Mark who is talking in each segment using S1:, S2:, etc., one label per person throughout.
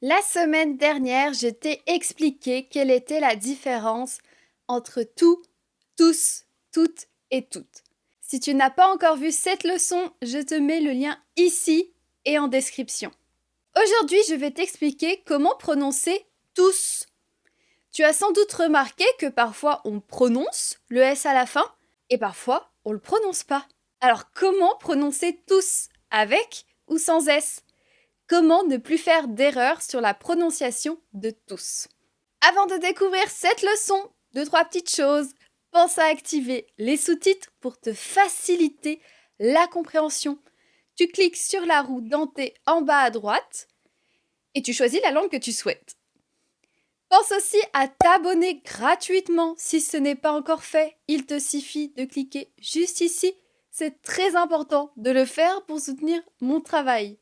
S1: La semaine dernière, je t'ai expliqué quelle était la différence entre tout, tous, toutes et toutes. Si tu n'as pas encore vu cette leçon, je te mets le lien ici et en description. Aujourd'hui, je vais t'expliquer comment prononcer tous. Tu as sans doute remarqué que parfois on prononce le S à la fin et parfois on ne le prononce pas. Alors comment prononcer tous avec ou sans S? Comment ne plus faire d'erreur sur la prononciation de tous? Avant de découvrir cette leçon, deux, trois petites choses. Pense à activer les sous-titres pour te faciliter la compréhension. Tu cliques sur la roue dentée en bas à droite et tu choisis la langue que tu souhaites. Pense aussi à t'abonner gratuitement si ce n'est pas encore fait. Il te suffit de cliquer juste ici. C'est très important de le faire pour soutenir mon travail.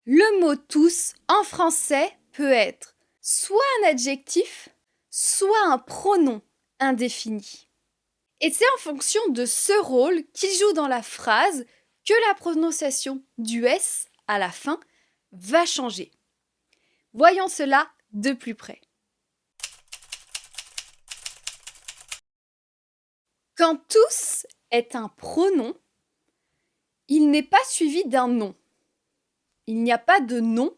S1: Le mot tous en français peut être soit un adjectif, soit un pronom indéfini. Et c'est en fonction de ce rôle qu'il joue dans la phrase que la prononciation du S à la fin va changer. Voyons cela de plus près. Quand tous est un pronom, il n'est pas suivi d'un nom. Il n'y a pas de nom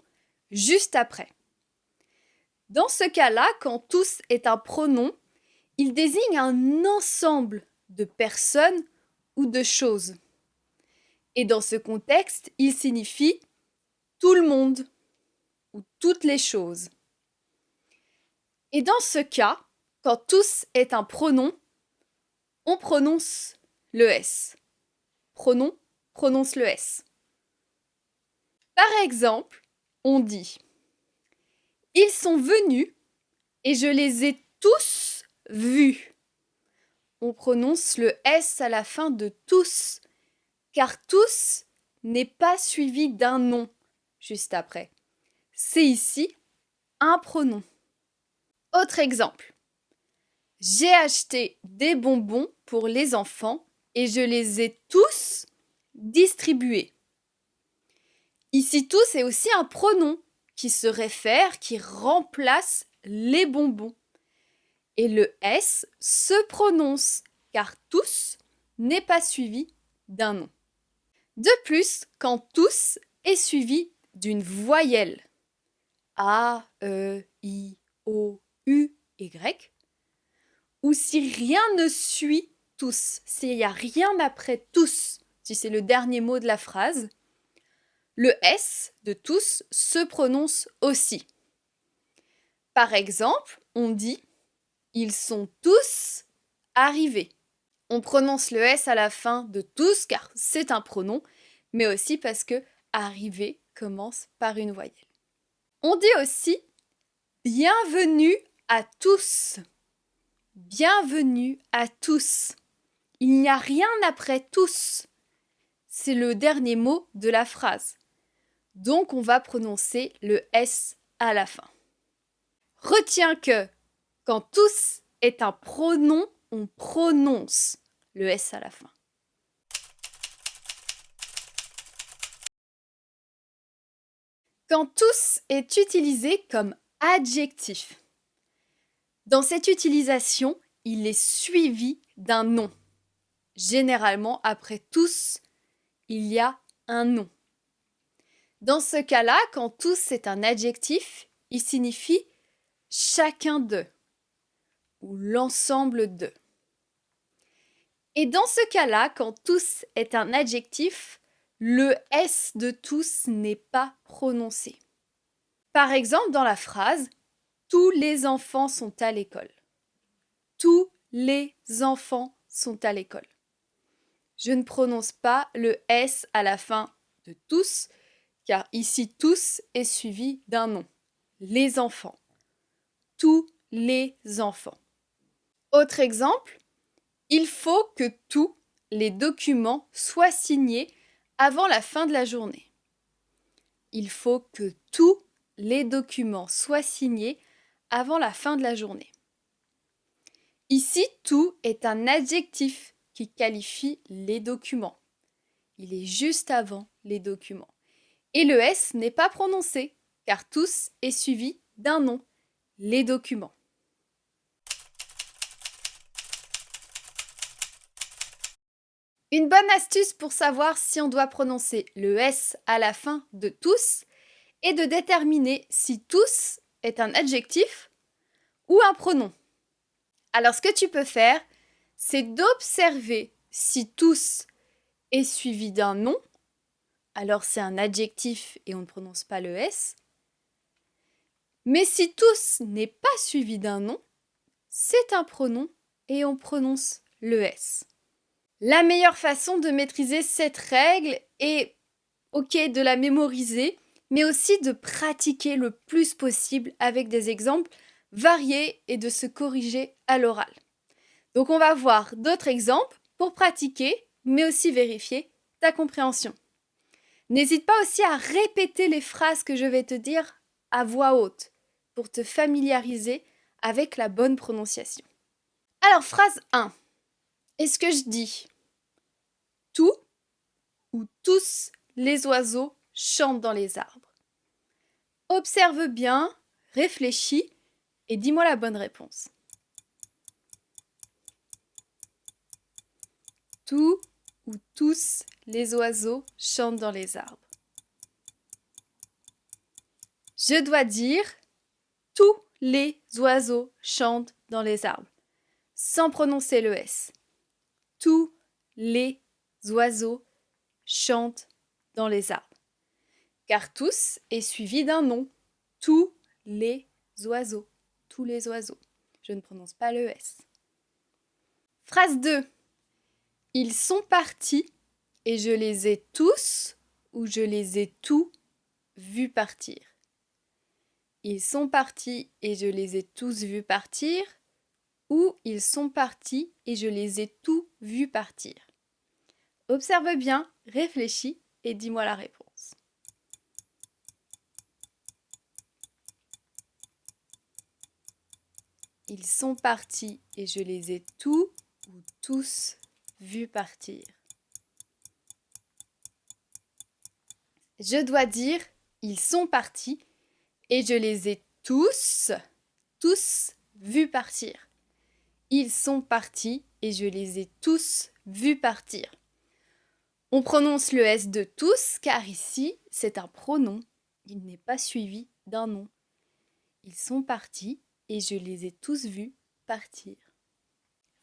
S1: juste après. Dans ce cas-là, quand tous est un pronom, il désigne un ensemble de personnes ou de choses. Et dans ce contexte, il signifie tout le monde ou toutes les choses. Et dans ce cas, quand tous est un pronom, on prononce le S. Pronom prononce le S. Par exemple, on dit « Ils sont venus et je les ai tous vus ». On prononce le S à la fin de tous, car tous n'est pas suivi d'un nom juste après. C'est ici un pronom. Autre exemple. J'ai acheté des bonbons pour les enfants et je les ai tous distribués. Ici, tous est aussi un pronom qui se réfère, qui remplace les bonbons. Et le S se prononce car tous n'est pas suivi d'un nom. De plus, quand tous est suivi d'une voyelle A, E, I, O, U, Y, ou si rien ne suit tous, s'il n'y a rien après tous, si c'est le dernier mot de la phrase, le S de tous se prononce aussi. Par exemple, on dit « Ils sont tous arrivés ». On prononce le S à la fin de tous car c'est un pronom, mais aussi parce que « arriver » commence par une voyelle. On dit aussi « Bienvenue à tous ». Bienvenue à tous. Il n'y a rien après tous. C'est le dernier mot de la phrase. Donc on va prononcer le S à la fin. Retiens que quand tous est un pronom, on prononce le S à la fin. Quand tous est utilisé comme adjectif. Dans cette utilisation, il est suivi d'un nom. Généralement, après tous, il y a un nom. Dans ce cas-là, quand tous est un adjectif, il signifie chacun d'eux ou l'ensemble d'eux. Et dans ce cas-là, quand tous est un adjectif, le S de tous n'est pas prononcé. Par exemple, dans la phrase « Tous les enfants sont à l'école ». Tous les enfants sont à l'école. Je ne prononce pas le S à la fin de tous, car ici tous est suivi d'un nom. Les enfants. Tous les enfants. Autre exemple, il faut que tous les documents soient signés avant la fin de la journée. Il faut que tous les documents soient signés avant la fin de la journée. Ici, tout est un adjectif qui qualifie les documents. il est juste avant les documents. Et le S n'est pas prononcé, car tous est suivi d'un nom, les documents. Une bonne astuce pour savoir si on doit prononcer le S à la fin de tous est de déterminer si tous est un adjectif ou un pronom. Alors ce que tu peux faire, c'est d'observer si tous est suivi d'un nom, alors c'est un adjectif et on ne prononce pas le S. Mais si tous n'est pas suivi d'un nom, c'est un pronom et on prononce le S. La meilleure façon de maîtriser cette règle est, de la mémoriser, mais aussi de pratiquer le plus possible avec des exemples variés et de se corriger à l'oral. Donc on va voir d'autres exemples pour pratiquer, mais aussi vérifier ta compréhension. N'hésite pas aussi à répéter les phrases que je vais te dire à voix haute pour te familiariser avec la bonne prononciation. Alors, phrase 1. Est-ce que je dis tout ou tous les oiseaux chantent dans les arbres? Observe bien, réfléchis et dis-moi la bonne réponse. Tout ou tous les oiseaux chantent dans les arbres. Je dois dire tous les oiseaux chantent dans les arbres, sans prononcer le S. Tous les oiseaux chantent dans les arbres. Car tous est suivi d'un nom. Tous les oiseaux. Tous les oiseaux. Je ne prononce pas le S. Phrase 2. Ils sont partis et je les ai tous ou je les ai tous vus partir. Ils sont partis et je les ai tous vus partir ou ils sont partis et je les ai tous vus partir. Observe bien, réfléchis et dis-moi la réponse. Ils sont partis et je les ai tous ou tous vus partir. Je dois dire ils sont partis et je les ai tous vus partir. Ils sont partis et je les ai tous vus partir. On prononce le S de tous car ici c'est un pronom. Il n'est pas suivi d'un nom. Ils sont partis et je les ai tous vus partir.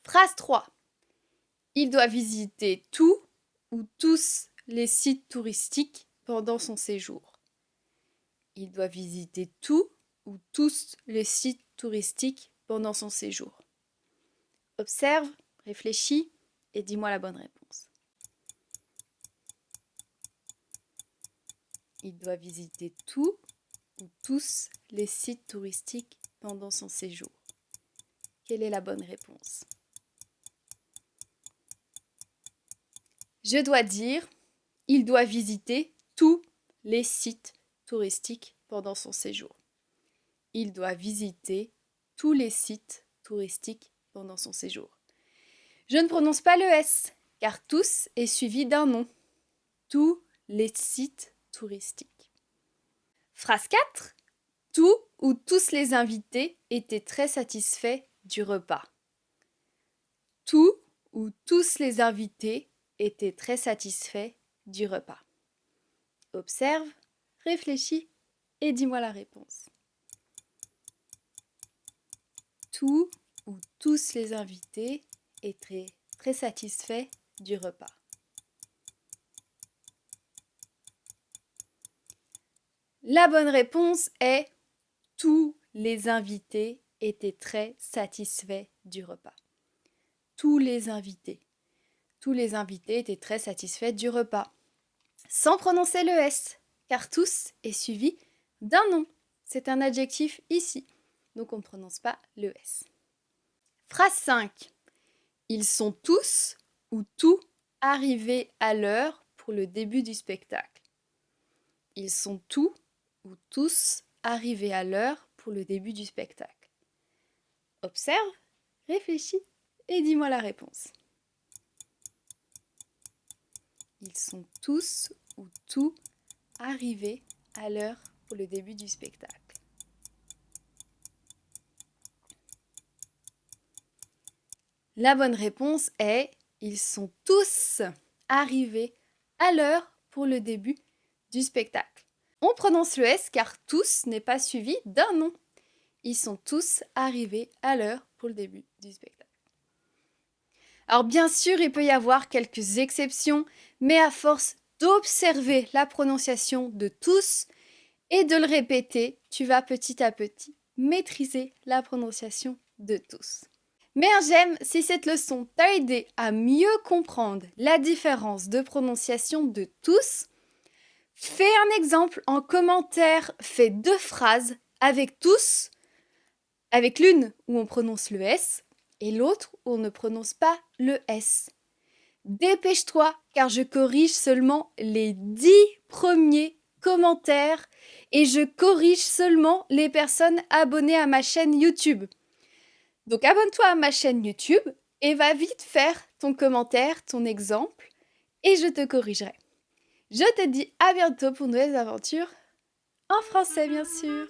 S1: Phrase 3. Il doit visiter tout ou tous les sites touristiques pendant son séjour. Il doit visiter tout ou tous les sites touristiques pendant son séjour. Observe, réfléchis et dis-moi la bonne réponse. Il doit visiter tout ou tous les sites touristiques pendant son séjour. Quelle est la bonne réponse? Je dois dire, il doit visiter tous les sites touristiques pendant son séjour. Il doit visiter tous les sites touristiques pendant son séjour. Je ne prononce pas le S, car tous est suivi d'un nom. Tous les sites touristiques. Phrase 4. Tous ou tous les invités étaient très satisfaits du repas. Tous ou tous les invités étaient très satisfaits du repas. Observe, réfléchis et dis-moi la réponse. Tous ou tous les invités étaient très satisfaits du repas. La bonne réponse est tous les invités étaient très satisfaits du repas. Tous les invités. Tous les invités étaient très satisfaits du repas. Sans prononcer le S, car tous est suivi d'un nom. C'est un adjectif ici, donc on ne prononce pas le S. Phrase 5. Ils sont tous ou tous arrivés à l'heure pour le début du spectacle. Ils sont tous ou tous arrivés à l'heure pour le début du spectacle. Observe, réfléchis et dis-moi la réponse. Ils sont tous ou tout arrivés à l'heure pour le début du spectacle. La bonne réponse est « Ils sont tous arrivés à l'heure pour le début du spectacle ». On prononce le S car « tous » n'est pas suivi d'un nom. Ils sont tous arrivés à l'heure pour le début du spectacle. Alors bien sûr, il peut y avoir quelques exceptions, mais à force d'observer la prononciation de tous et de le répéter, tu vas petit à petit maîtriser la prononciation de tous. Mets un j'aime si cette leçon t'a aidé à mieux comprendre la différence de prononciation de tous. Fais un exemple en commentaire, fais 2 phrases avec tous, avec l'une où on prononce le S et l'autre où on ne prononce pas le S. Dépêche-toi car je corrige seulement les 10 premiers commentaires et je corrige seulement les personnes abonnées à ma chaîne YouTube. Donc abonne-toi à ma chaîne YouTube et va vite faire ton commentaire, ton exemple et je te corrigerai. Je te dis à bientôt pour de nouvelles aventures en français bien sûr.